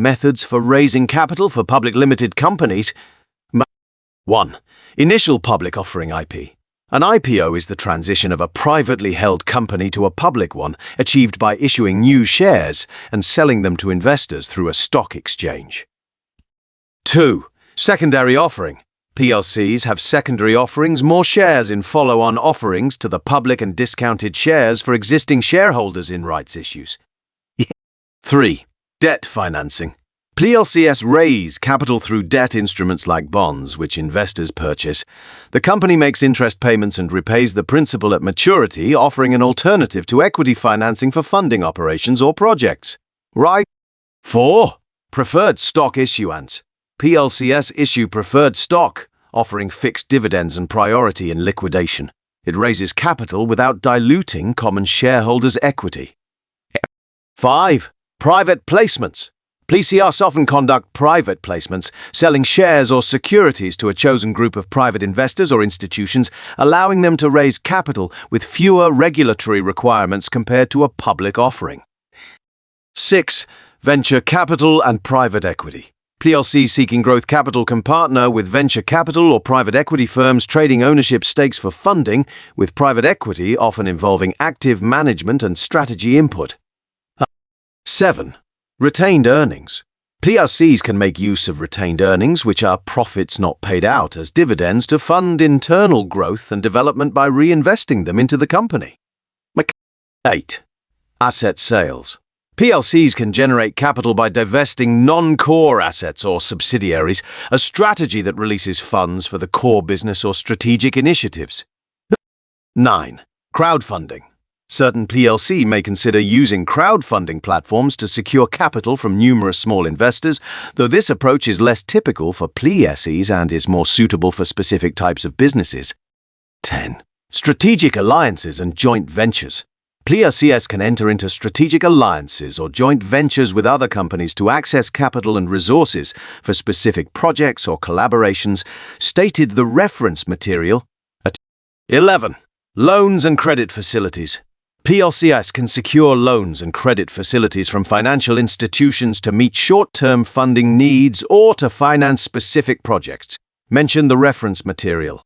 Methods for raising capital for public limited companies. 1. Initial public offering IP. An IPO is the transition of a privately held company to a public one, achieved by issuing new shares and selling them to investors through a stock exchange. 2. Secondary offering. PLCs have secondary offerings, more shares in follow-on offerings to the public and discounted shares for existing shareholders in rights issues. 3. Debt financing. PLCs raise capital through debt instruments like bonds, which investors purchase. The company makes interest payments and repays the principal at maturity, offering an alternative to equity financing for funding operations or projects. Right? 4. Preferred stock issuance. PLCs issue preferred stock, offering fixed dividends and priority in liquidation. It raises capital without diluting common shareholders' equity. 5. Private placements. PLCs often conduct private placements, selling shares or securities to a chosen group of private investors or institutions, allowing them to raise capital with fewer regulatory requirements compared to a public offering. 6. Venture capital and private equity. PLCs seeking growth capital can partner with venture capital or private equity firms trading ownership stakes for funding, with private equity often involving active management and strategy input. 7. Retained earnings. PLCs can make use of retained earnings, which are profits not paid out as dividends, to fund internal growth and development by reinvesting them into the company. 8. Asset sales. PLCs can generate capital by divesting non-core assets or subsidiaries, a strategy that releases funds for the core business or strategic initiatives. 9. Crowdfunding. Certain PLC may consider using crowdfunding platforms to secure capital from numerous small investors, though this approach is less typical for PLCs and is more suitable for specific types of businesses. 10. Strategic alliances and joint ventures. PLCs can enter into strategic alliances or joint ventures with other companies to access capital and resources for specific projects or collaborations, stated the reference material. 11. Loans and credit facilities. PLCs can secure loans and credit facilities from financial institutions to meet short-term funding needs or to finance specific projects. Mention the reference material.